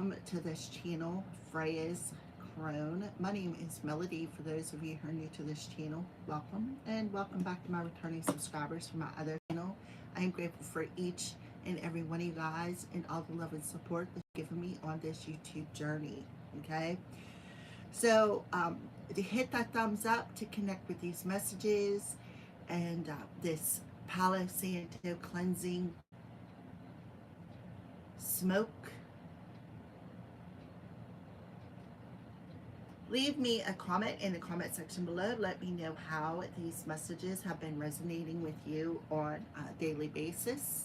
welcome to this channel, Freya's Crone. My name is Melody. For those of you who are new to this channel, welcome, and welcome back to my returning subscribers from my other channel. I am grateful for each and every one of you guys and all the love and support that you've given me on this YouTube journey. Okay, so to hit that thumbs up to connect with these messages and this Palo Santo cleansing smoke. Leave me a comment in the comment section below. Let me know how these messages have been resonating with you on a daily basis.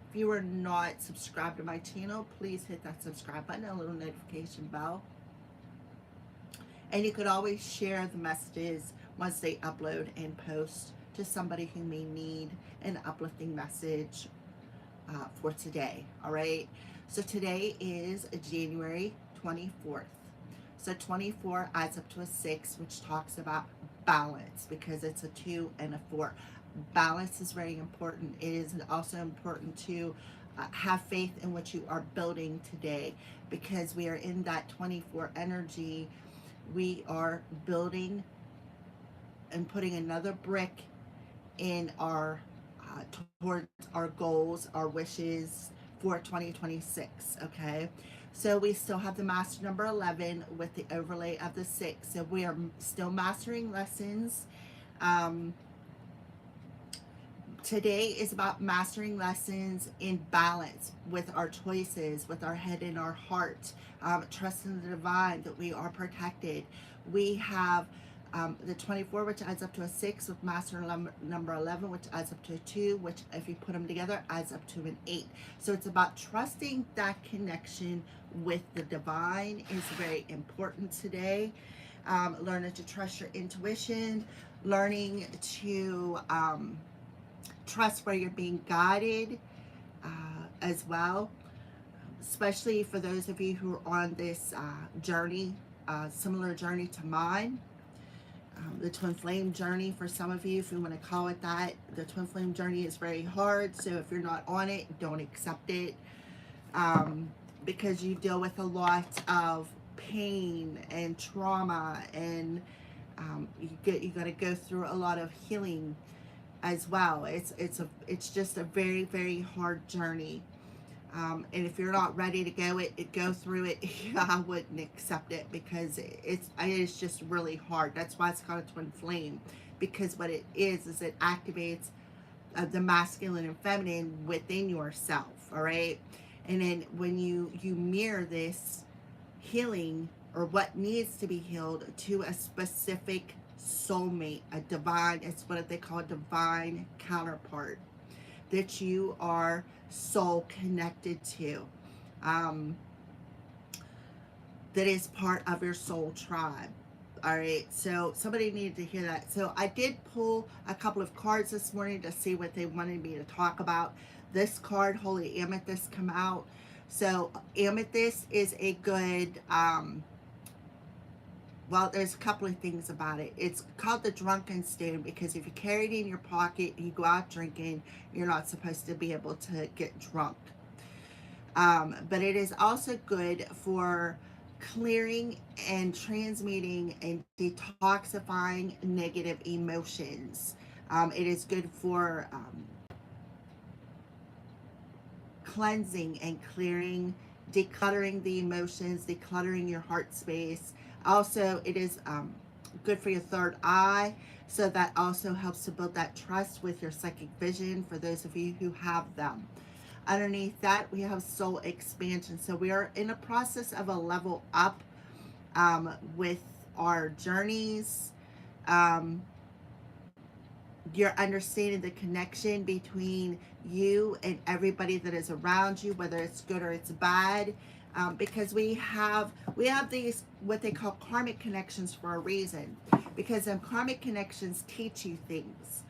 If you are not subscribed to my channel, please hit that subscribe button, a little notification bell. And you could always share the messages once they upload and post to somebody who may need an uplifting message for today. All right. So today is January 24th. So 24 adds up to a 6, which talks about balance because it's a 2 and a 4. Balance is very important. It is also important to have faith in what you are building today, because we are in that 24 energy. We are building and putting another brick in our towards our goals, our wishes for 2026. Okay, so we still have the master number 11 with the overlay of the 6. So we are still mastering lessons. Today is about mastering lessons in balance with our choices, with our head and our heart, trusting the divine that we are protected. We have the 24, which adds up to a 6, with master number 11, which adds up to a 2, which if you put them together adds up to an 8. So it's about trusting that connection with the divine is very important today. Learning to trust your intuition, learning to trust where you're being guided as well, especially for those of you who are on this journey, similar journey to mine. The twin flame journey, for some of you, if you want to call it that. The twin flame journey is very hard, so if you're not on it, don't accept it, because you deal with a lot of pain and trauma, and you got to go through a lot of healing as well. It's just a very, very hard journey. And if you're not ready to go through it, I wouldn't accept it, because it's just really hard. That's why it's called a twin flame, because what it is it activates the masculine and feminine within yourself. All right, and then when you mirror this healing, or what needs to be healed, to a specific soulmate, a divine, it's what they call a divine counterpart that you are soul connected to, that is part of your soul tribe. All right, so somebody needed to hear that. So I did pull a couple of cards this morning to see what they wanted me to talk about. This card, Holy Amethyst, come out. So amethyst is a good well, there's a couple of things about it. It's called the drunken stone because if you carry it in your pocket, you go out drinking, you're not supposed to be able to get drunk. But it is also good for clearing and transmuting and detoxifying negative emotions. It is good for cleansing and clearing, decluttering the emotions, decluttering your heart space. Also, it is good for your third eye, so that also helps to build that trust with your psychic vision for those of you who have them. Underneath that, we have soul expansion. So we are in a process of a level up with our journeys. You're understanding the connection between you and everybody that is around you, whether it's good or it's bad. Because we have these what they call karmic connections for a reason, because karmic connections teach you things.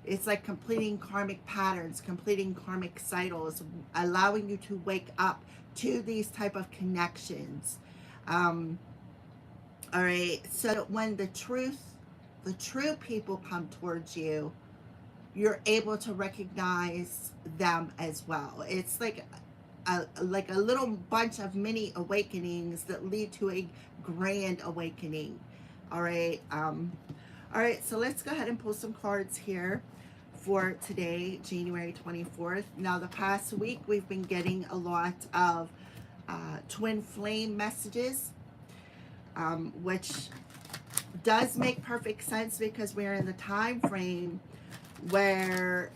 It's like completing karmic patterns, completing karmic cycles, allowing you to wake up to these type of connections. All right, so when the true people come towards you, you're able to recognize them as well. It's like like a little bunch of mini awakenings that lead to a grand awakening. All right. All right. So let's go ahead and pull some cards here for today, January 24th. Now, the past week, we've been getting a lot of twin flame messages, which does make perfect sense because we're in the time frame where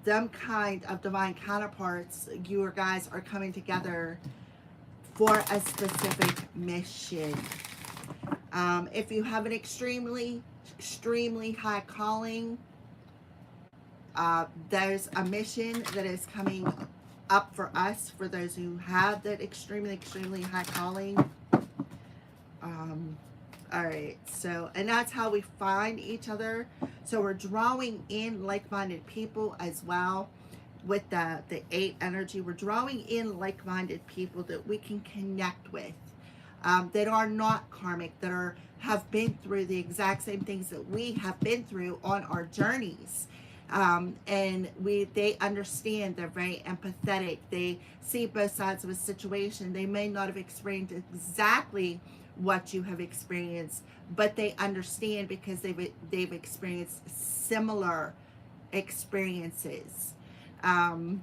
them kind of divine counterparts, you guys are coming together for a specific mission. If you have an extremely high calling, there's a mission that is coming up for us, for those who have that extremely high calling. All right, so, and that's how we find each other. So we're drawing in like-minded people as well with the 8 energy. We're drawing in like-minded people that we can connect with, that are not karmic, that have been through the exact same things that we have been through on our journeys. And they understand, they're very empathetic, they see both sides of a situation. They may not have experienced exactly what you have experienced, but they understand because they've experienced similar experiences. All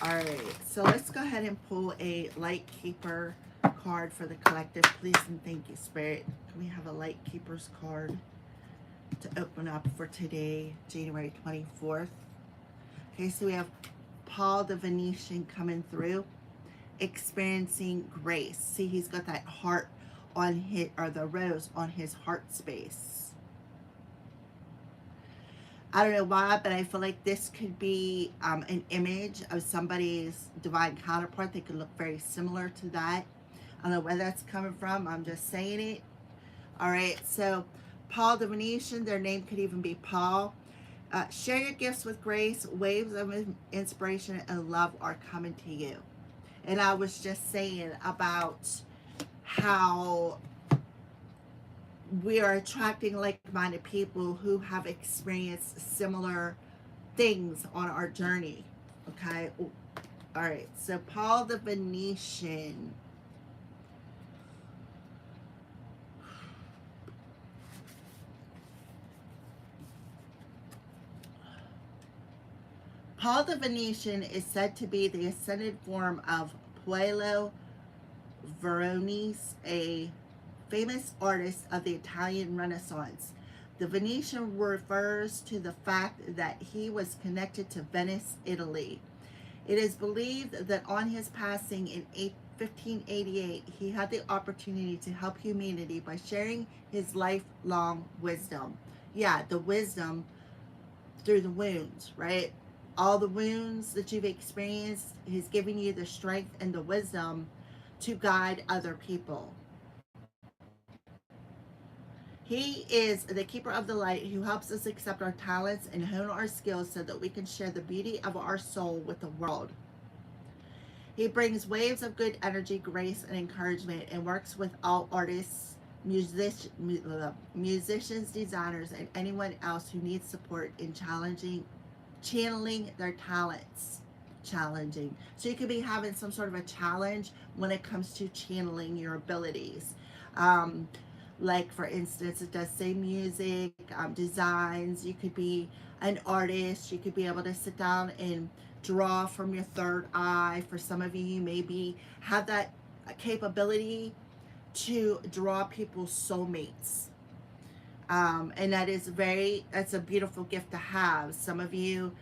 right, so let's go ahead and pull a Light Keeper card for the collective, please, and thank you, Spirit. Can we have a Light Keeper's card to open up for today, January 24th? Okay, so we have Paul the Venetian coming through, experiencing grace. See, he's got that heart on his, or the rose on his heart space. I don't know why, but I feel like this could be an image of somebody's divine counterpart. They could look very similar to that. I don't know where that's coming from. I'm just saying it. All right, so Paul the Venetian, their name could even be Paul. Share your gifts with grace. Waves of inspiration and love are coming to you. And I was just saying about how we are attracting like-minded people who have experienced similar things on our journey. Okay. Ooh. All right. So Paul the Venetian. Paul the Venetian is said to be the ascended form of Paolo Veronese, a famous artist of the Italian Renaissance. The Venetian refers to the fact that he was connected to Venice, Italy. It is believed that on his passing in 1588, he had the opportunity to help humanity by sharing his lifelong wisdom. Yeah, the wisdom through the wounds, right? All the wounds that you've experienced, he's giving you the strength and the wisdom to guide other people. He is the keeper of the light who helps us accept our talents and hone our skills so that we can share the beauty of our soul with the world. He brings waves of good energy, grace, and encouragement, and works with all artists, musicians, designers, and anyone else who needs support in channeling their talents. Challenging. So you could be having some sort of a challenge when it comes to channeling your abilities. Like, for instance, it does say music, designs. You could be an artist. You could be able to sit down and draw from your third eye. For some of you, you maybe have that capability to draw people's soulmates. And that's a beautiful gift to have. Some of you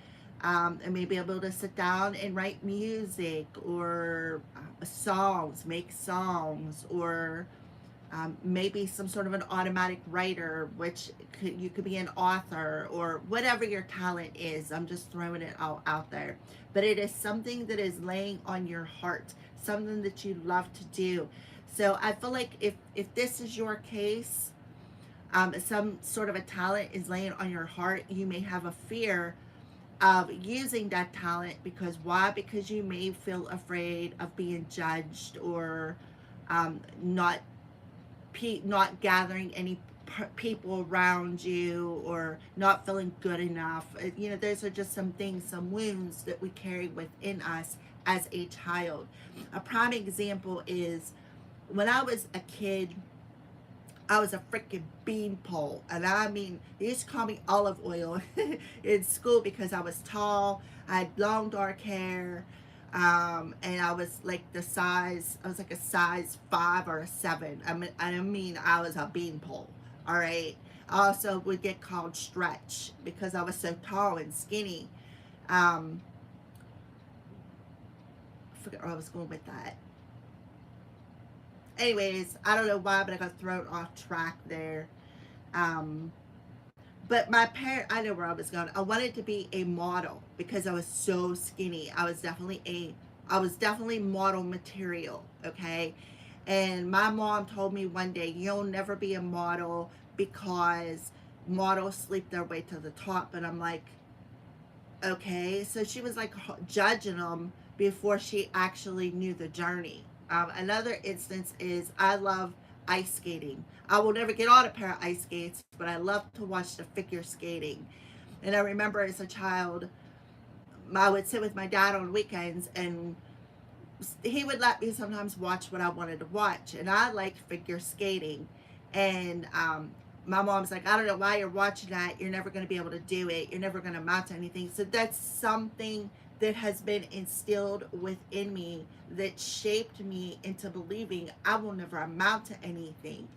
may be able to sit down and write music or songs, make songs, or maybe some sort of an automatic writer, which you could be an author, or whatever your talent is. I'm just throwing it all out there. But it is something that is laying on your heart, something that you love to do. So I feel like if this is your case, some sort of a talent is laying on your heart, you may have a fear of using that talent. Because why? Because you may feel afraid of being judged, or not gathering any people around you, or not feeling good enough. You know, those are just some things, some wounds that we carry within us as a child. A prime example is when I was a kid, I was a freaking beanpole. And I mean, they used to call me olive oil in school because I was tall, I had long dark hair, and I was like I was like a size 5 or a 7. I mean, I was a beanpole, all right? I also would get called stretch because I was so tall and skinny. Um, I forget where I was going with that. Anyways, I don't know why, but I got thrown off track there. Um, but my parent, I know where I was going. I wanted to be a model because I was so skinny. I was definitely model material. Okay. And my mom told me one day, you'll never be a model because models sleep their way to the top. And I'm like, okay. So she was like judging them before she actually knew the journey. Another instance is I love ice skating. I will never get on a pair of ice skates, but I love to watch the figure skating. And I remember as a child, I would sit with my dad on weekends, and he would let me sometimes watch what I wanted to watch. And I liked figure skating. And my mom's like, I don't know why you're watching that. You're never going to be able to do it. You're never going to amount to anything. So that's something that has been instilled within me that shaped me into believing I will never amount to anything.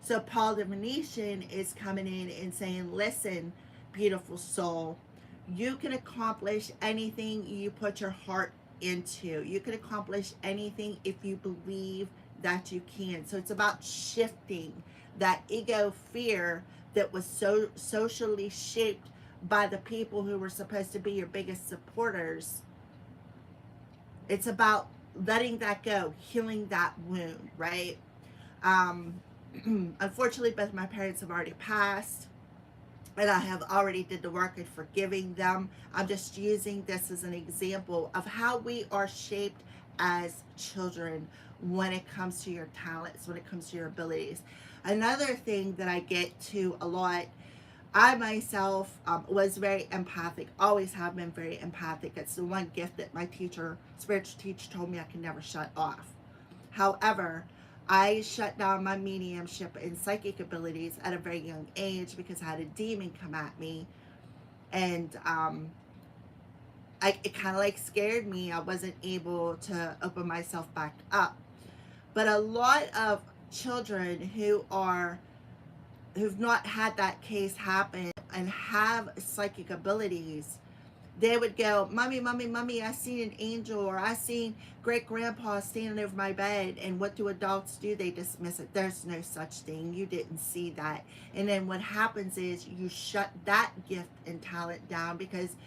So Paul the Venetian is coming in and saying, listen, beautiful soul, you can accomplish anything you put your heart into. You can accomplish anything if you believe that you can. So it's about shifting that ego fear that was so socially shaped by the people who were supposed to be your biggest supporters. It's about letting that go, healing that wound, right? Um, Unfortunately, both my parents have already passed, and I have already did the work in forgiving them. I'm just using this as an example of how we are shaped as children when it comes to your talents, when it comes to your abilities. Another thing that I get to a lot, I myself was very empathic, always have been very empathic. It's the one gift that my spiritual teacher told me I can never shut off. However, I shut down my mediumship and psychic abilities at a very young age because I had a demon come at me. And it kind of like scared me. I wasn't able to open myself back up. But a lot of children who've not had that case happen and have psychic abilities, they would go, mommy, mommy, mommy, I seen an angel, or I seen great grandpa standing over my bed. And what do adults do? They dismiss it. There's no such thing. You didn't see that. And then what happens is you shut that gift and talent down because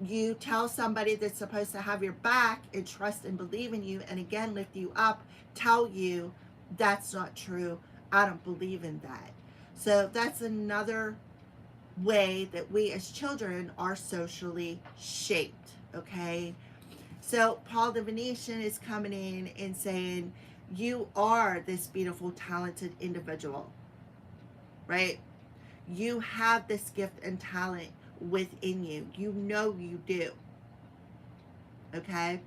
you tell somebody that's supposed to have your back and trust and believe in you and again lift you up, tell you that's not true. I don't believe in that. So that's another way that we as children are socially shaped. Okay, so Paul the Venetian is coming in and saying you are this beautiful talented individual, right? You have this gift and talent within you. You know you do. Okay,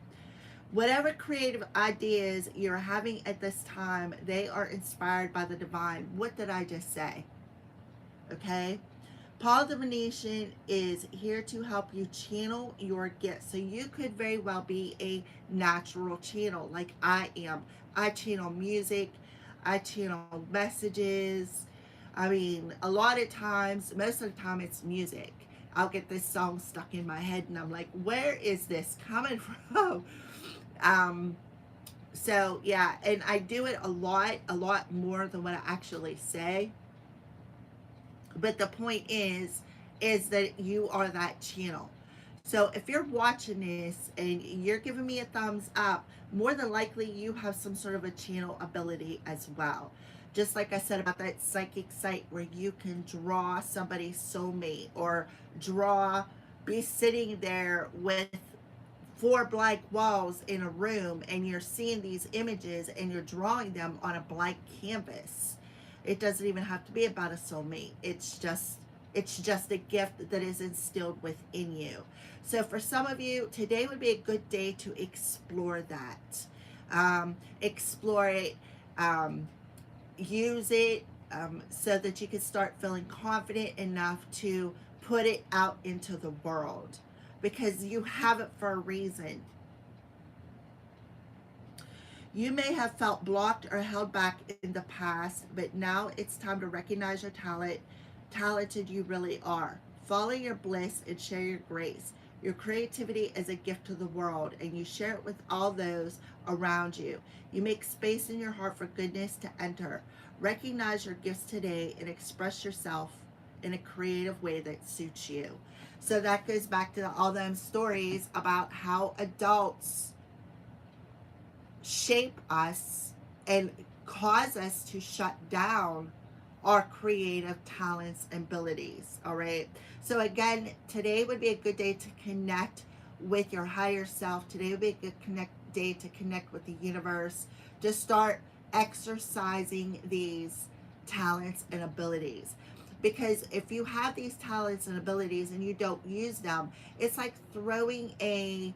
whatever creative ideas you're having at this time, they are inspired by the divine. What did I just say? Okay, Paul the Venetian is here to help you channel your gifts. So you could very well be a natural channel like I am. I channel music. I channel messages. I mean, a lot of times, most of the time it's music. I'll get this song stuck in my head and I'm like, where is this coming from? Um, so yeah, and I do it a lot more than what I actually say. But the point is that you are that channel. So if you're watching this and you're giving me a thumbs up, more than likely you have some sort of a channel ability as well. Just like I said about that psychic site where you can draw somebody's soulmate, or be sitting there with 4 blank walls in a room and you're seeing these images and you're drawing them on a blank canvas. It doesn't even have to be about a soulmate. It's just a gift that is instilled within you. So for some of you, today would be a good day to explore that. Explore it, use it, so that you can start feeling confident enough to put it out into the world, because you have it for a reason. You may have felt blocked or held back in the past, but now it's time to recognize your talented you really are. Follow your bliss and share your grace. Your creativity is a gift to the world, and you share it with all those around you. You make space in your heart for goodness to enter. Recognize your gifts today and express yourself in a creative way that suits you. So that goes back to all them stories about how adults shape us and cause us to shut down our creative talents and abilities. All right. So again, today would be a good day to connect with your higher self. Today would be a good day to connect with the universe, to start exercising these talents and abilities. Because if you have these talents and abilities and you don't use them, it's like throwing a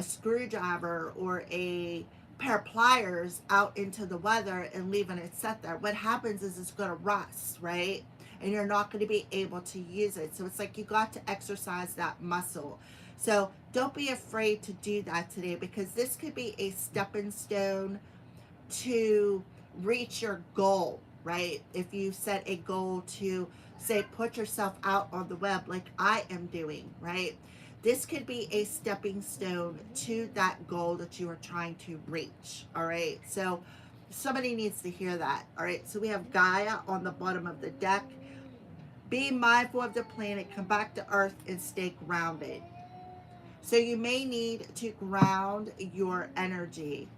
screwdriver or a pair of pliers out into the weather and leaving it set there. What happens is it's going to rust, right? And you're not going to be able to use it. So it's like you got to exercise that muscle. So don't be afraid to do that today, because this could be a stepping stone to reach your goal, right? If you set a goal to, say, put yourself out on the web like I am doing, right? This could be a stepping stone to that goal that you are trying to reach. All right. So somebody needs to hear that. All right. So we have Gaia on the bottom of the deck. Be mindful of the planet, come back to Earth, and stay grounded. So you may need to ground your energy.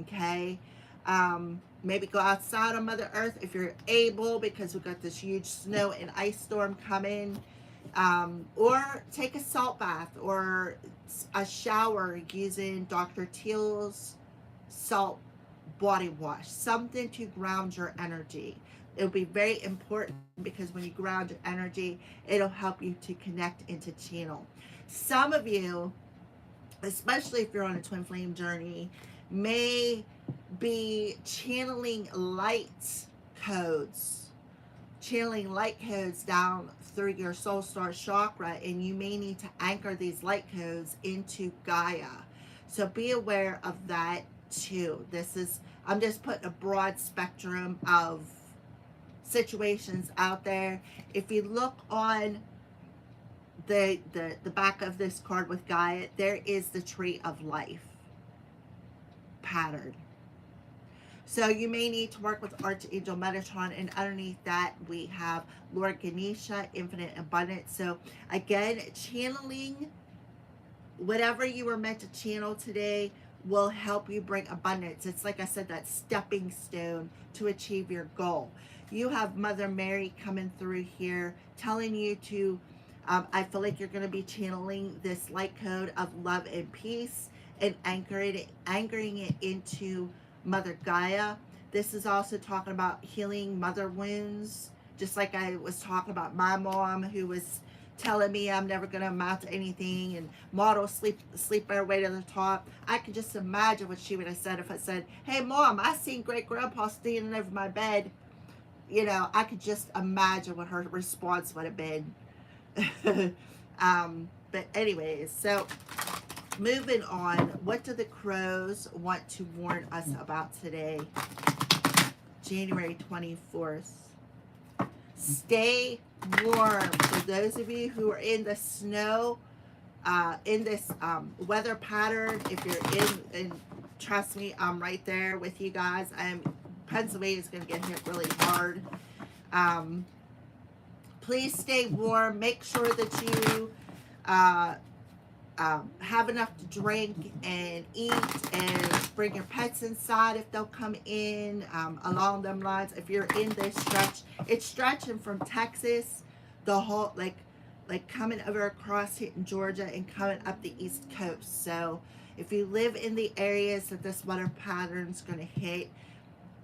Okay. Maybe go outside on Mother Earth if you're able, because we've got this huge snow and ice storm coming. Or take a salt bath or a shower using Dr. Teal's salt body wash, something to ground your energy. It'll be very important, because when you ground your energy, it'll help you to connect into channel. Some of you, especially if you're on a twin flame journey, may be channeling light codes down through your soul star chakra, and you may need to anchor these light codes into Gaia. So be aware of that too. I'm just putting a broad spectrum of situations out there. If you look on the back of this card with Gaia, there is the tree of life pattern. So you may need to work with Archangel Metatron, and underneath that we have Lord Ganesha, Infinite Abundance. So again, channeling whatever you were meant to channel today will help you bring abundance. It's like I said, that stepping stone to achieve your goal. You have Mother Mary coming through here telling you to, I feel like you're going to be channeling this light code of love and peace and anchoring it into Mother Gaia. This is also talking about healing mother wounds, just like I was talking about my mom, who was telling me I'm never going to amount to anything and model sleep our way to the top. I could just imagine what she would have said if I said, hey mom, I seen great grandpa standing over my bed. You know, I could just imagine what her response would have been. But anyways, so moving on, what do the crows want to warn us about today, January 24th? Stay warm. For those of you who are in the snow, in this weather pattern, if you're in, trust me, I'm right there with you guys. Pennsylvania's going to get hit really hard. Please stay warm. Make sure that you have enough to drink and eat, and bring your pets inside if they'll come in, along them lines. If you're in this stretch, it's stretching from Texas, the whole, like coming over across hitting Georgia and coming up the East Coast. So if you live in the areas that this weather pattern's going to hit,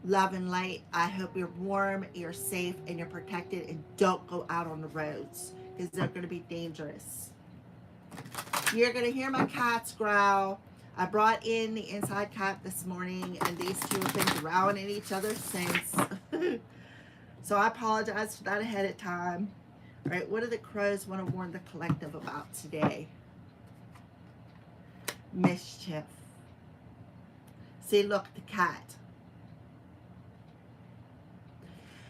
love and light. I hope you're warm, you're safe, and you're protected, and don't go out on the roads because they're going to be dangerous. You're going to hear my cats growl. I brought in the inside cat this morning, and these two have been growling at each other since. So I apologize for that ahead of time. All right, what do the crows want to warn the collective about today? Mischief. See, look, the cat.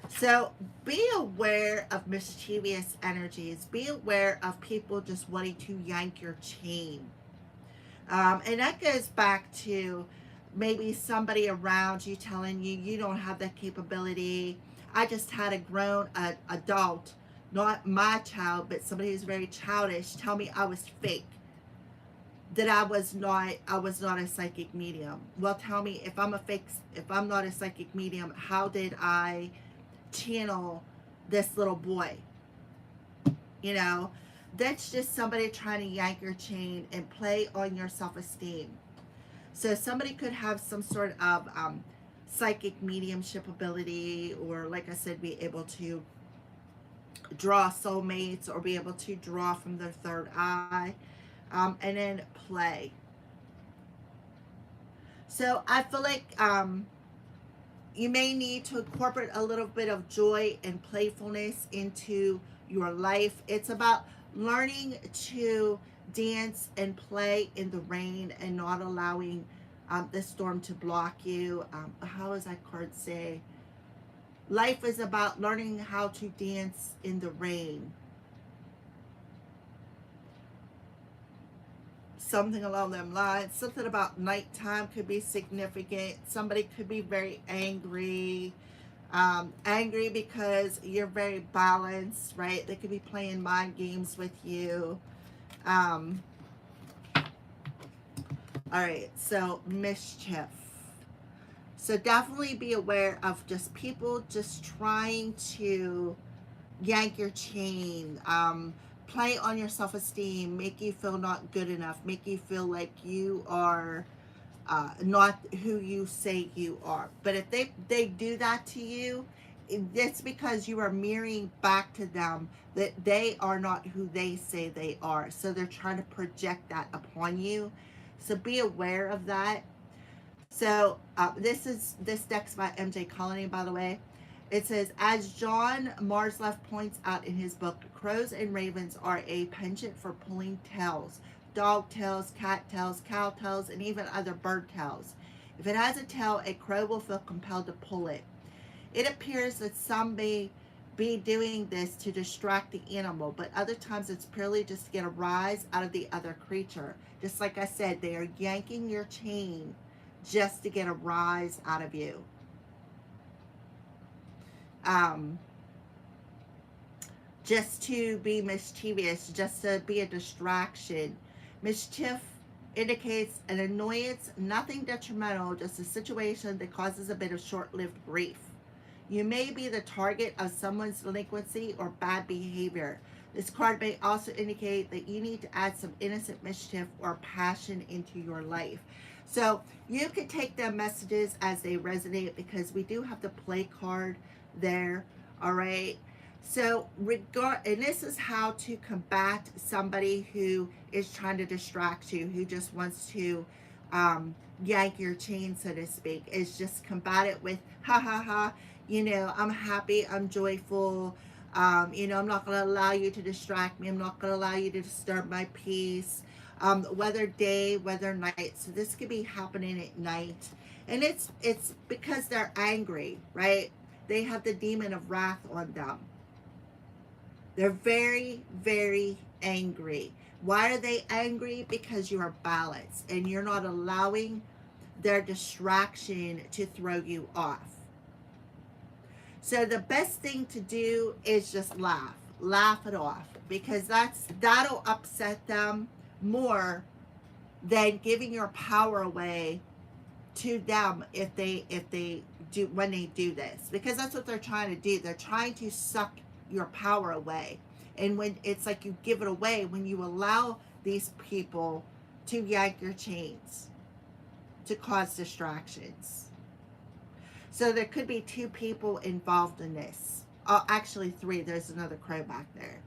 So be aware of mischievous energies. Be aware of people just wanting to yank your chain. And that goes back to maybe somebody around you telling you you don't have that capability. I just had a grown adult, not my child, but somebody who's very childish, tell me I was fake, that I was not a psychic medium. Well, tell me, if I'm not a psychic medium, how did I channel this little boy? You know, that's just somebody trying to yank your chain and play on your self-esteem. So somebody could have some sort of psychic mediumship ability, or like I said, be able to draw soulmates, or be able to draw from their third eye, and then play. So I feel like you may need to incorporate a little bit of joy and playfulness into your life. It's about learning to dance and play in the rain and not allowing the storm to block you. How does that card say? Life is about learning how to dance in the rain. Something along them lines. Something about nighttime could be significant. Somebody could be very angry. Angry because you're very balanced, right? They could be playing mind games with you. All right, so mischief. So definitely be aware of just people just trying to yank your chain, play on your self-esteem, make you feel not good enough, make you feel like you are not who you say you are. But if they do that to you, it's because you are mirroring back to them that they are not who they say they are. So they're trying to project that upon you. So be aware of that. So this deck's by MJ Colony, by the way. It says, as John Marsleff points out in his book, crows and ravens are a penchant for pulling tails. Dog tails, cat tails, cow tails, and even other bird tails. If it has a tail, a crow will feel compelled to pull it. It appears that some may be doing this to distract the animal, but other times it's purely just to get a rise out of the other creature. Just like I said, they are yanking your chain just to get a rise out of you. Just to be mischievous, just to be a distraction. Mischief indicates an annoyance, nothing detrimental, just a situation that causes a bit of short-lived grief. You may be the target of someone's delinquency or bad behavior. This card may also indicate that you need to add some innocent mischief or passion into your life. So you can take the messages as they resonate, because we do have the play card there. All right. So and this is how to combat somebody who is trying to distract you, who just wants to yank your chain, so to speak, is just combat it with ha ha ha, you know, I'm happy, I'm joyful, you know, I'm not going to allow you to distract me, I'm not going to allow you to disturb my peace, whether day, whether night. So this could be happening at night, and it's because they're angry, right? They have the demon of wrath on them. They're very, very angry. Why are they angry? Because you are balanced and you're not allowing their distraction to throw you off. So the best thing to do is just laugh. Laugh it off, because that'll upset them more than giving your power away to them if they do, when they do this, because that's what they're trying to do. They're trying to suck your power away. And when it's like you give it away, when you allow these people to yank your chains, to cause distractions. So there could be two people involved in this. Actually, three. There's another crow back there.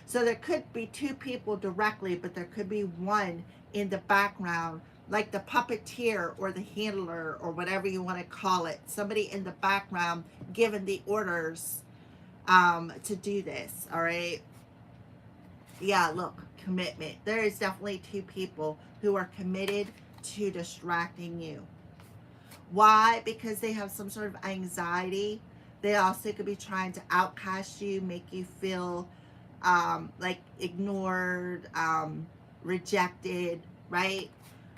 So there could be two people directly, but there could be one in the background, like the puppeteer or the handler or whatever you want to call it. Somebody in the background giving the orders to do this. All right. Yeah, look, commitment. There is definitely two people who are committed to distracting you. Why? Because they have some sort of anxiety. They also could be trying to outcast you, make you feel like ignored, rejected, right?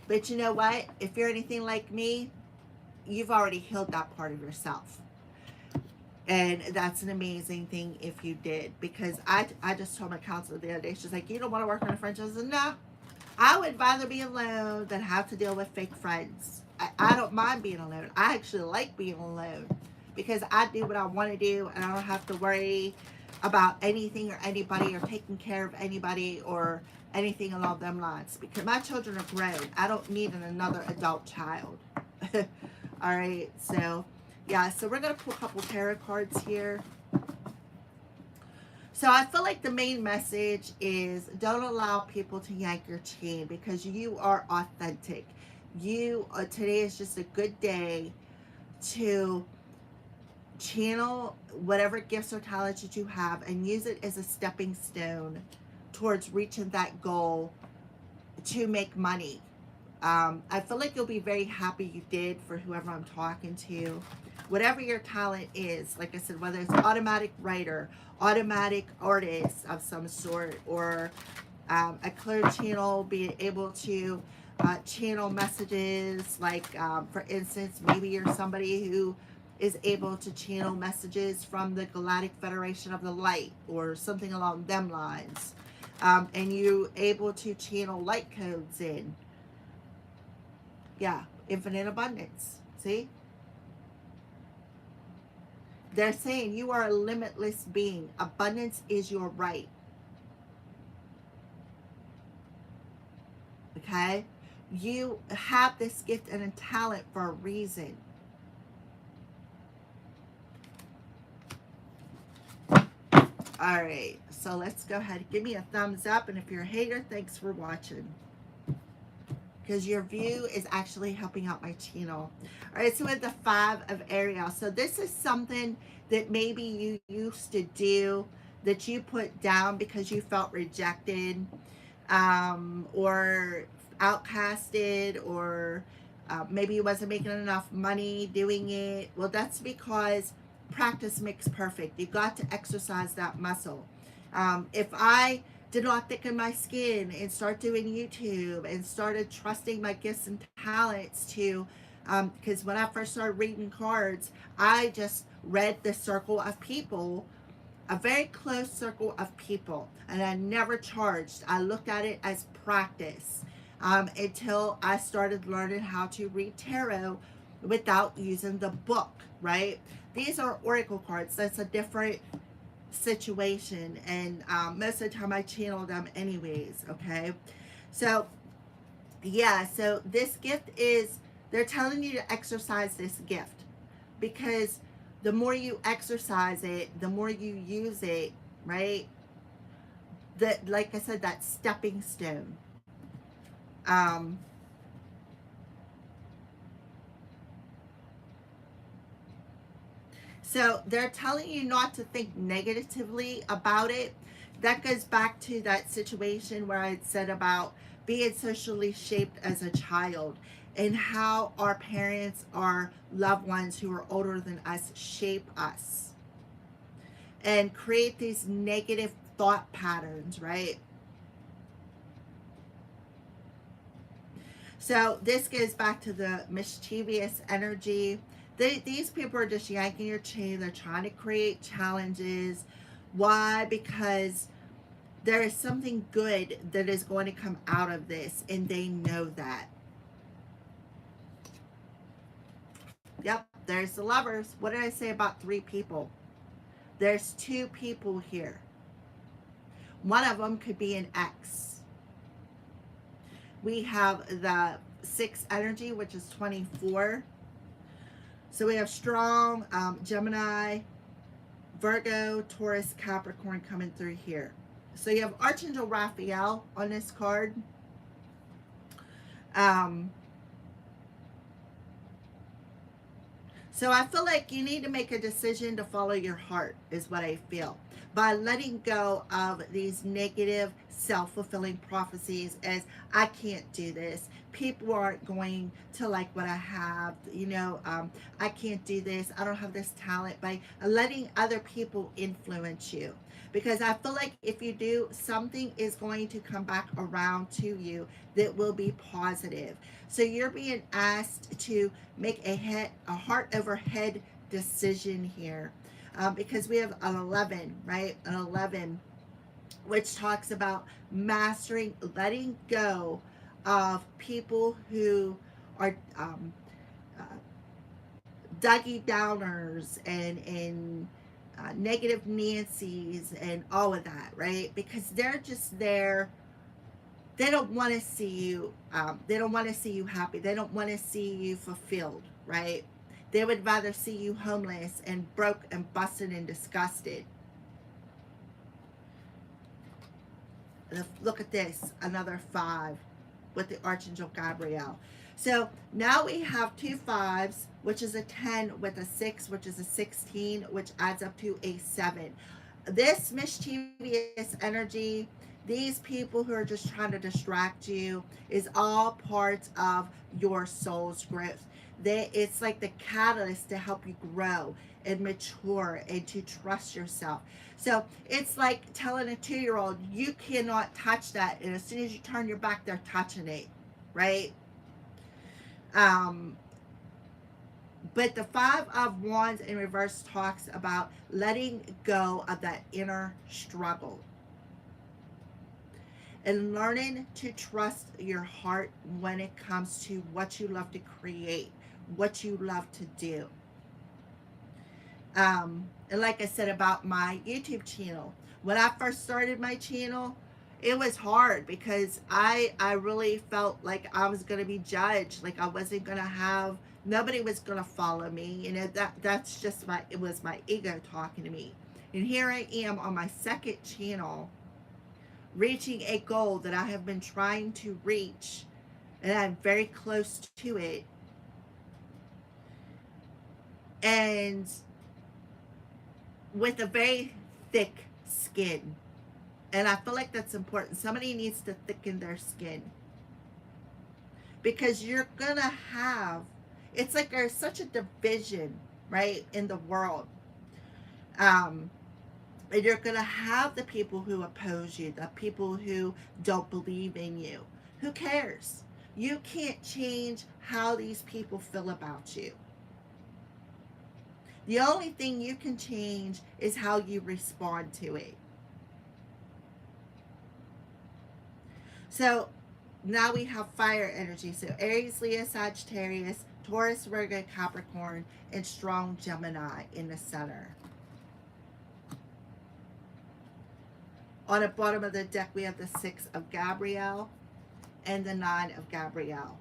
But you know what? If you're anything like me, you've already healed that part of yourself. And that's an amazing thing if you did. Because I just told my counselor the other day, she's like, you don't want to work on a friendship? I said, no. I would rather be alone than have to deal with fake friends. I don't mind being alone. I actually like being alone because I do what I want to do and I don't have to worry about anything or anybody or taking care of anybody or anything along them lines because my children are grown. I don't need another adult child. All right, so yeah, so we're going to pull a couple tarot cards here. So I feel like the main message is don't allow people to yank your chain because you are authentic. Today is just a good day to channel whatever gifts or talents that you have and use it as a stepping stone towards reaching that goal to make money. I feel like you'll be very happy you did for whoever I'm talking to. Whatever your talent is, like I said, whether it's automatic writer, automatic artist of some sort, or a clear channel, being able to channel messages, like for instance, maybe you're somebody who is able to channel messages from the Galactic Federation of the Light or something along them lines. And you able to channel light codes in. Yeah, infinite abundance. See? They're saying you are a limitless being. Abundance is your right. Okay? You have this gift and a talent for a reason. All right, so let's go ahead. Give me a thumbs up, and if you're a hater, thanks for watching. Because your view is actually helping out my channel. All right, so with the 5 of Ariel. So this is something that maybe you used to do that you put down because you felt rejected or outcasted, or maybe you wasn't making enough money doing it. Well, that's because practice makes perfect. You got to exercise that muscle. If I did not thicken my skin and start doing YouTube and started trusting my gifts and talents to, because when I first started reading cards, I just read the circle of people, a very close circle of people, and I never charged. I looked at it as practice until I started learning how to read tarot without using the book, right? These are oracle cards. That's a different situation, and most of the time I channel them anyways. Okay, so yeah, so this gift is, they're telling you to exercise this gift because the more you exercise it, the more you use it, right? That, like I said, that stepping stone. So they're telling you not to think negatively about it. That goes back to that situation where I said about being socially shaped as a child and how our parents, our loved ones who are older than us, shape us and create these negative thought patterns, right? So this goes back to the mischievous energy. These people are just yanking your chain. They're trying to create challenges. Why? Because there is something good that is going to come out of this, and they know that. Yep, there's the Lovers. What did I say about 3 people? There's 2 people here. One of them could be an ex. We have the 6 energy, which is 24. So we have strong Gemini, Virgo, Taurus, Capricorn coming through here. So you have Archangel Raphael on this card. Um, so I feel like you need to make a decision to follow your heart, is what I feel. By letting go of these negative, self-fulfilling prophecies as I can't do this. People aren't going to like what I have. I can't do this. I don't have this talent. By letting other people influence you. Because I feel like if you do, something is going to come back around to you that will be positive. So you're being asked to make a heart over head decision here, because we have an 11, right? An 11, which talks about mastering, letting go of people who are uh, Dougie Downers and negative Nancy's and all of that, right? Because they're just there. They don't want to see you. They don't want to see you happy. They don't want to see you fulfilled, right? They would rather see you homeless and broke and busted and disgusted. Look at this, another 5 with the Archangel Gabriel. So now we have 2 5s, which is a 10 with a 6, which is a 16, which adds up to a 7. This mischievous energy, these people who are just trying to distract you, is all part of your soul's growth. It's like the catalyst to help you grow and mature and to trust yourself. So it's like telling a 2-year-old, you cannot touch that. And as soon as you turn your back, they're touching it, right? But the 5 of Wands in reverse talks about letting go of that inner struggle and learning to trust your heart when it comes to what you love to create, what you love to do. And like I said about my YouTube channel, when I first started my channel, it was hard because I really felt like I was going to be judged, like I wasn't going to have, nobody was going to follow me. That's just it was my ego talking to me. And here I am on my second channel, reaching a goal that I have been trying to reach, and I'm very close to it. And with a very thick skin. And I feel like that's important. Somebody needs to thicken their skin. Because you're going to have, it's like there's such a division, right, in the world. And you're going to have the people who oppose you, the people who don't believe in you. Who cares? You can't change how these people feel about you. The only thing you can change is how you respond to it. So now we have fire energy. So Aries, Leo, Sagittarius, Taurus, Virgo, Capricorn, and strong Gemini in the center. On the bottom of the deck, we have the 6 of Gabriel and the 9 of Gabriel.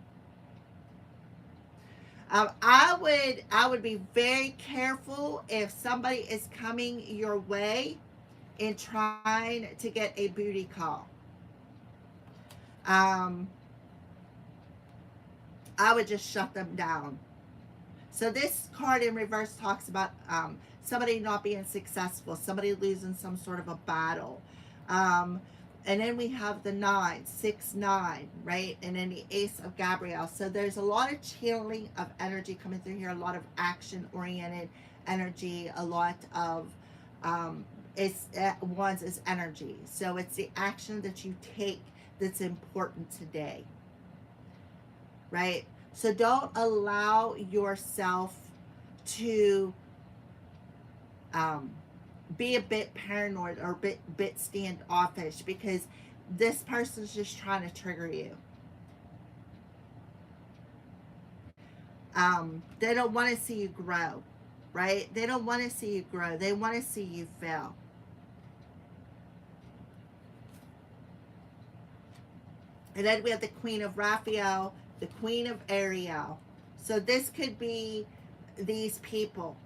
I would be very careful if somebody is coming your way and trying to get a booty call. I would just shut them down. So this card in reverse talks about somebody not being successful, somebody losing some sort of a battle. And then we have the 9, 6, 9, right? And then the Ace of Gabriel. So there's a lot of channeling of energy coming through here, a lot of action-oriented energy, a lot of, Wands is energy. So it's the action that you take that's important today, right? So don't allow yourself to be a bit paranoid or bit standoffish, because this person's just trying to trigger you. They don't want to see you grow, right? They don't want to see you grow. They want to see you fail. And then we have the Queen of Raphael, the Queen of Ariel. So this could be these people.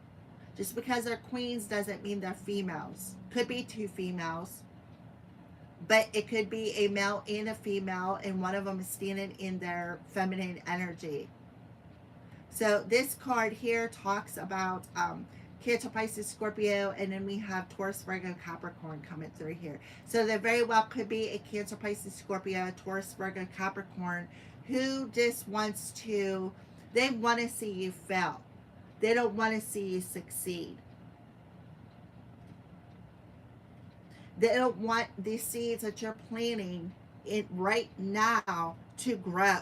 Just because they're queens doesn't mean they're females. Could be two females, but it could be a male and a female, and one of them is standing in their feminine energy. So this card here talks about Cancer, Pisces, Scorpio, and then we have Taurus, Virgo, Capricorn coming through here. So there very well could be a Cancer, Pisces, Scorpio, Taurus, Virgo, Capricorn who just wants to, they want to see you fail. They don't want to see you succeed. They don't want these seeds that you're planting it right now to grow.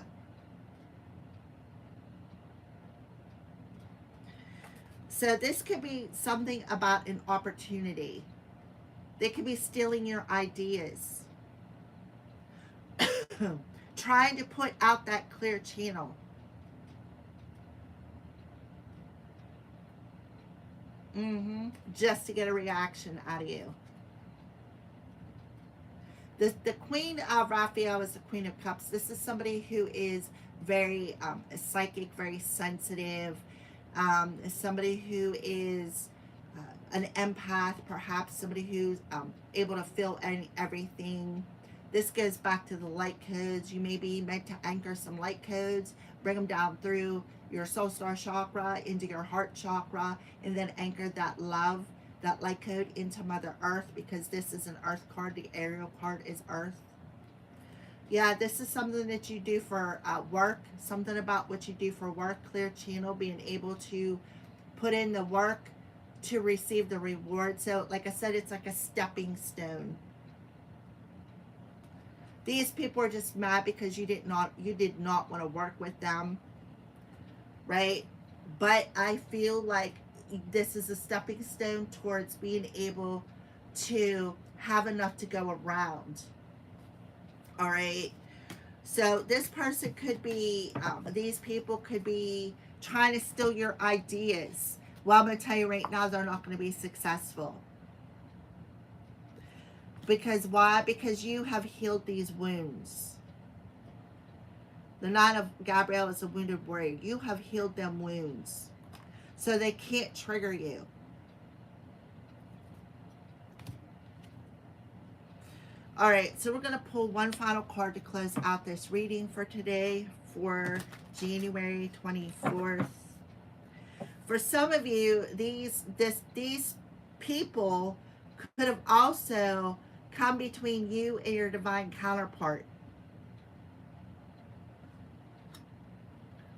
So this could be something about an opportunity. They could be stealing your ideas. Trying to put out that clear channel. Just to get a reaction out of you. The Queen of Raphael is the Queen of Cups. This is somebody who is very psychic, very sensitive. Somebody who is an empath, perhaps somebody who's able to feel everything. This goes back to the light codes. You may be meant to anchor some light codes, bring them down through your soul star chakra into your heart chakra, and then anchor that love, that light code into Mother Earth, because this is an earth card. The aerial card is earth. Yeah, this is something that you do for work, something about what you do for work, clear channel, being able to put in the work to receive the reward. So like I said, it's like a stepping stone. These people are just mad because you did not want to work with them, right? But I feel like this is a stepping stone towards being able to have enough to go around. All right. So this person could be, these people could be trying to steal your ideas. Well, I'm going to tell you right now, they're not going to be successful. Because why? Because you have healed these wounds. The Nine of Gabriel is a wounded warrior. You have healed them wounds. So they can't trigger you. All right, so we're going to pull one final card to close out this reading for today, for January 24th. For some of you, these people could have also come between you and your divine counterpart,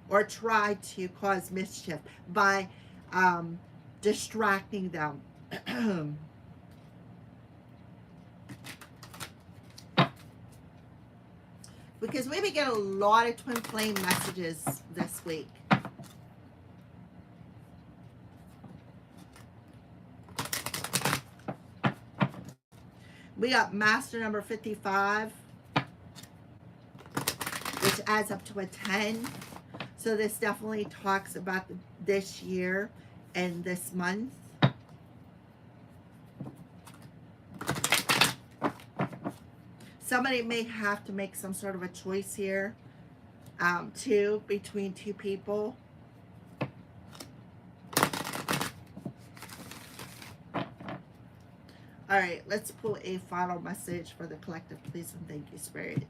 or tried to cause mischief by distracting them. Because we may get a lot of twin flame messages this week. We got Master number 55, which adds up to a 10. So this definitely talks about this year and this month. Somebody may have to make some sort of a choice here, too, between two people. All right, let's pull a final message for the collective, please, and thank you, Spirit.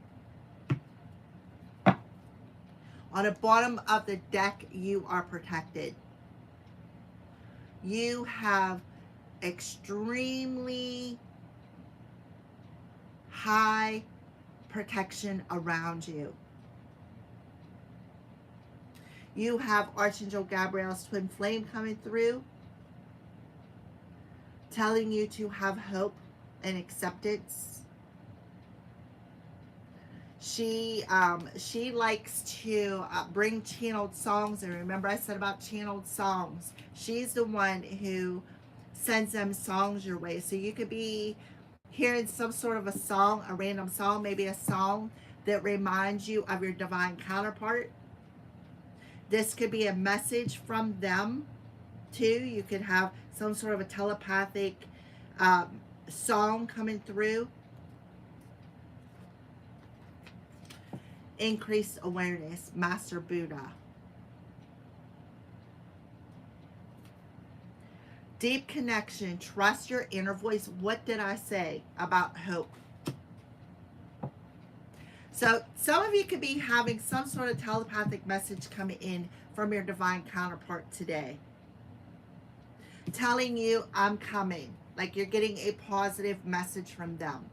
On the bottom of the deck, you are protected. You have extremely high protection around you. You have Archangel Gabriel's twin flame coming through, telling you to have hope and acceptance. She likes to bring channeled songs, and remember I said about channeled songs. She's the one who sends them songs your way. So you could be hearing some sort of a song, a random song, maybe a song that reminds you of your divine counterpart. This could be a message from them too. You could have some sort of a telepathic song coming through. Increased awareness, Master Buddha. Deep connection. Trust your inner voice. What did I say about hope? So some of you could be having some sort of telepathic message coming in from your divine counterpart today, telling you I'm coming. Like you're getting a positive message from them.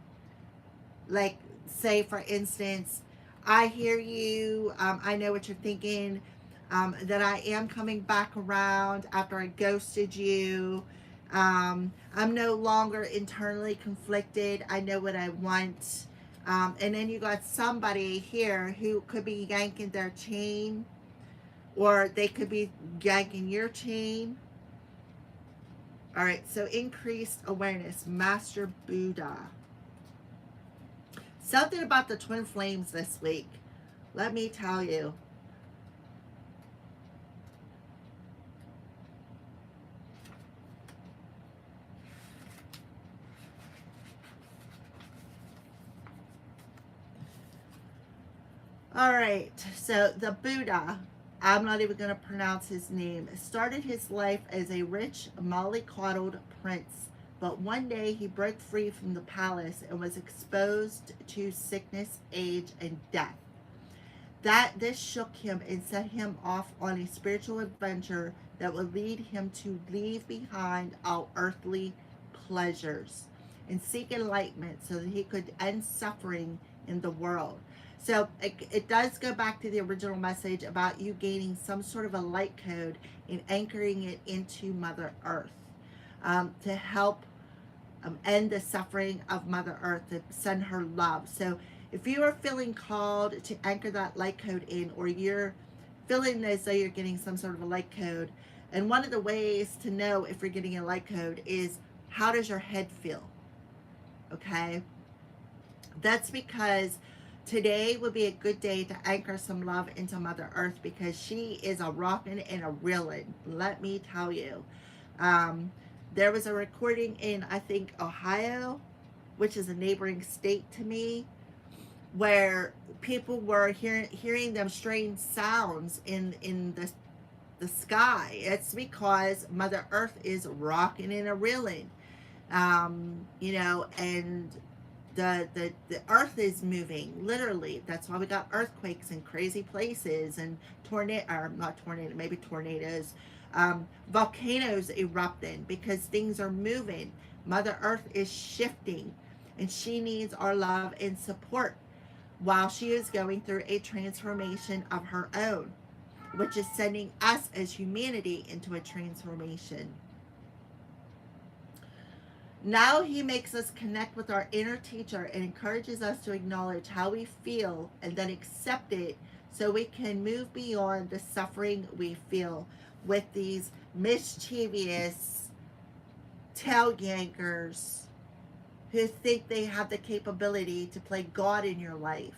Like, say for instance, I hear you, I know what you're thinking, that I am coming back around after I ghosted you. I'm no longer internally conflicted. I know what I want. And then you got somebody here who could be yanking their chain, or they could be yanking your chain. All right, so increased awareness, Master Buddha. Something about the twin flames this week. Let me tell you. All right, so the Buddha, I'm not even going to pronounce his name, started his life as a rich, mollycoddled prince. But one day he broke free from the palace and was exposed to sickness, age, and death. This shook him and set him off on a spiritual adventure that would lead him to leave behind all earthly pleasures and seek enlightenment so that he could end suffering in the world. So it does go back to the original message about you gaining some sort of a light code and anchoring it into Mother Earth, to help end the suffering of Mother Earth, to send her love. So if you are feeling called to anchor that light code in, or you're feeling as though you're getting some sort of a light code, and one of the ways to know if you're getting a light code is, how does your head feel? Okay? That's because today would be a good day to anchor some love into Mother Earth, because she is a rockin' and a reelin'. Let me tell you. There was a recording in, I think, Ohio, which is a neighboring state to me, where people were hearing them strange sounds in the sky. It's because Mother Earth is rocking and a reeling, you know, and the earth is moving, literally. That's why we got earthquakes in crazy places, and maybe tornadoes, volcanoes erupting, because things are moving. Mother Earth is shifting, and she needs our love and support while she is going through a transformation of her own, which is sending us as humanity into a transformation. Now he makes us connect with our inner teacher and encourages us to acknowledge how we feel and then accept it, so we can move beyond the suffering we feel with these mischievous tail yankers who think they have the capability to play God in your life.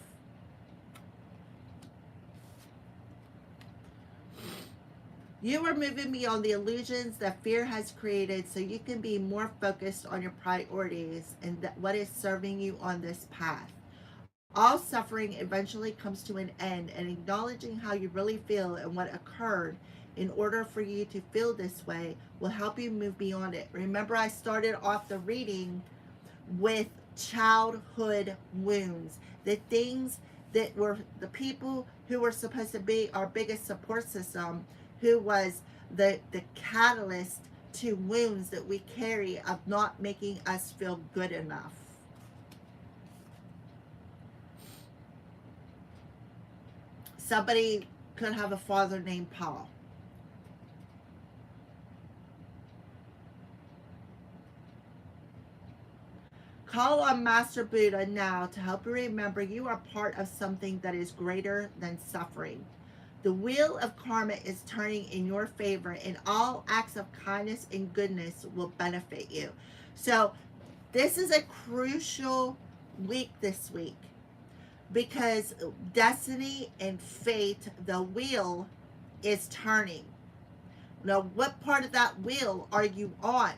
You are moving beyond the illusions that fear has created, so you can be more focused on your priorities and what is serving you on this path. All suffering eventually comes to an end, and acknowledging how you really feel and what occurred in order for you to feel this way will help you move beyond it. Remember, I started off the reading with childhood wounds, the things that were the people who were supposed to be our biggest support system, who was the catalyst to wounds that we carry of not making us feel good enough. Somebody could have a father named Paul. Call on Master Buddha now to help you remember you are part of something that is greater than suffering. The wheel of karma is turning in your favor, and all acts of kindness and goodness will benefit you. So this is a crucial week this week, because destiny and fate, the wheel is turning. Now, what part of that wheel are you on?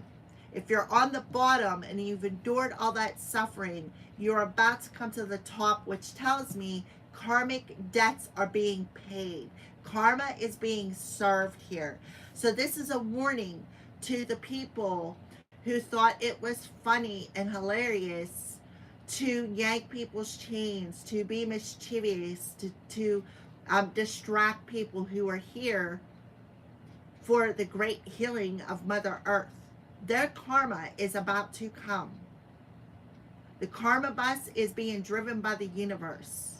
If you're on the bottom and you've endured all that suffering, you're about to come to the top, which tells me karmic debts are being paid. Karma is being served here. So this is a warning to the people who thought it was funny and hilarious to yank people's chains, to be mischievous, to distract people who are here for the great healing of Mother Earth. Their karma is about to come. The karma bus is being driven by the universe.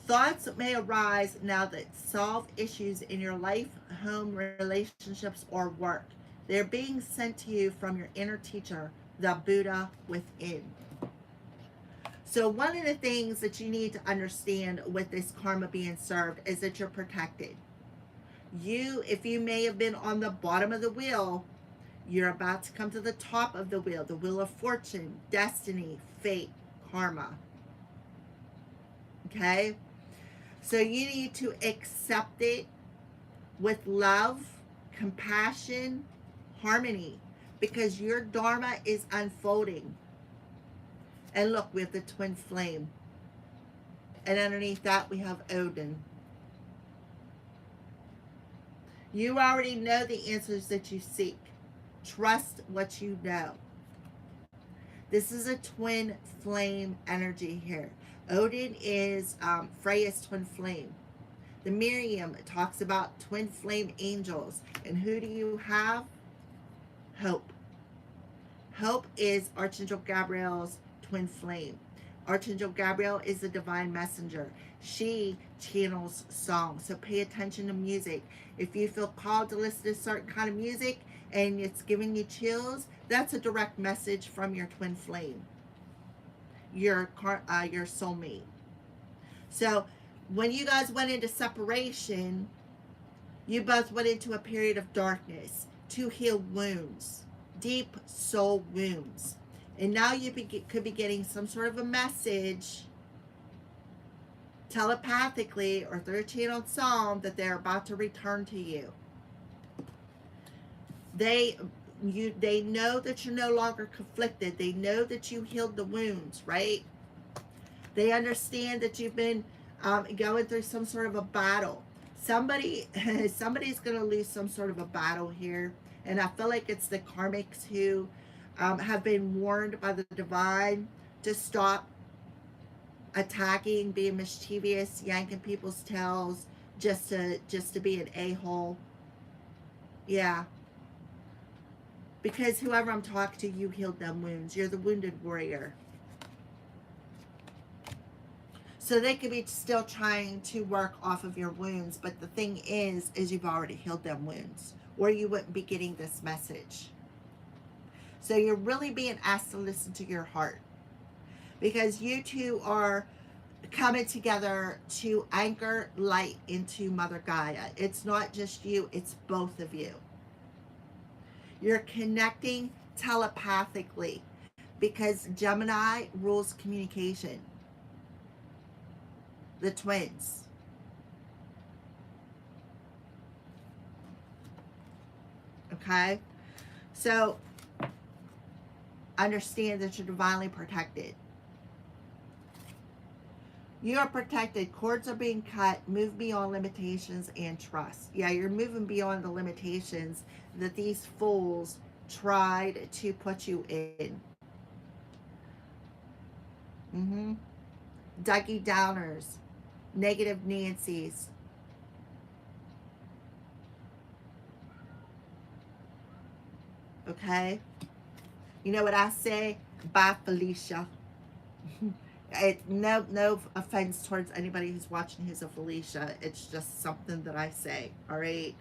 Thoughts may arise now that solve issues in your life, home, relationships, or work. They're being sent to you from your inner teacher, the Buddha within. So one of the things that you need to understand with this karma being served is that you're protected. If you may have been on the bottom of the wheel, you're about to come to the top of the wheel of fortune, destiny, fate, karma. Okay? So you need to accept it with love, compassion, harmony, because your dharma is unfolding. And look, we have the twin flame. And underneath that, we have Odin. You already know the answers that you seek. Trust what you know. This is a twin flame energy here. Odin is Freya's twin flame. The Miriam talks about twin flame angels. And who do you have? Hope. Hope is Archangel Gabriel's twin flame. Archangel Gabriel is the divine messenger. She channels song. So pay attention to music. If you feel called to listen to a certain kind of music and it's giving you chills, that's a direct message from your twin flame, your soulmate. So when you guys went into separation, you both went into a period of darkness to heal wounds, deep soul wounds. And now you could be getting some sort of a message telepathically or through a channeled song that they're about to return to you. They know that you're no longer conflicted. They know that you healed the wounds, right? They understand that you've been going through some sort of a battle. Somebody's going to lose some sort of a battle here. And I feel like it's the karmics who have been warned by the divine to stop attacking, being mischievous, yanking people's tails, just to be an a-hole. Yeah. Because whoever I'm talking to, you healed them wounds. You're the wounded warrior. So they could be still trying to work off of your wounds, but the thing is you've already healed them wounds, or you wouldn't be getting this message. So you're really being asked to listen to your heart, because you two are coming together to anchor light into Mother Gaia. It's not just you, it's both of you. You're connecting telepathically, because Gemini rules communication. The twins. Okay? So understand that you're divinely protected. You are protected. Cords are being cut. Move beyond limitations and trust. Yeah, you're moving beyond the limitations that these fools tried to put you in. Dougie Downers. Negative Nancy's. Okay? You know what I say? Bye, Felicia. No offense towards anybody who's watching who's a Felicia. It's just something that I say. All right?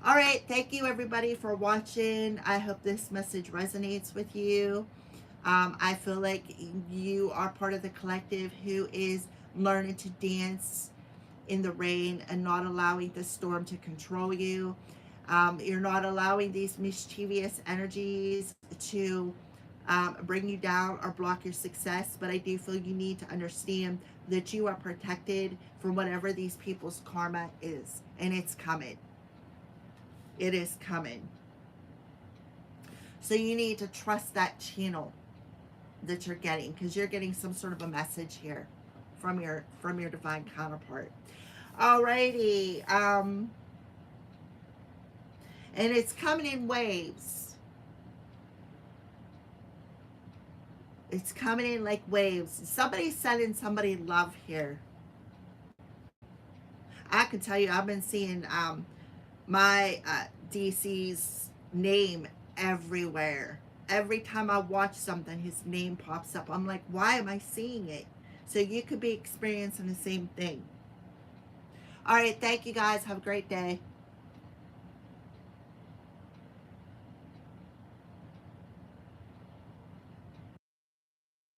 All right. Thank you, everybody, for watching. I hope this message resonates with you. I feel like you are part of the collective who is learning to dance in the rain and not allowing the storm to control you. You're not allowing these mischievous energies to bring you down or block your success, but I do feel you need to understand that you are protected from whatever these people's karma is, and it's coming. It is coming. So you need to trust that channel. that you're getting, because you're getting some sort of a message here from your divine counterpart. Alrighty, and it's coming in waves. It's coming in like waves. Somebody's sending somebody love here. I can tell you, I've been seeing my DC's name everywhere. Every time I watch something, his name pops up. I'm like, why am I seeing it? So you could be experiencing the same thing. All right, thank you guys. Have a great day.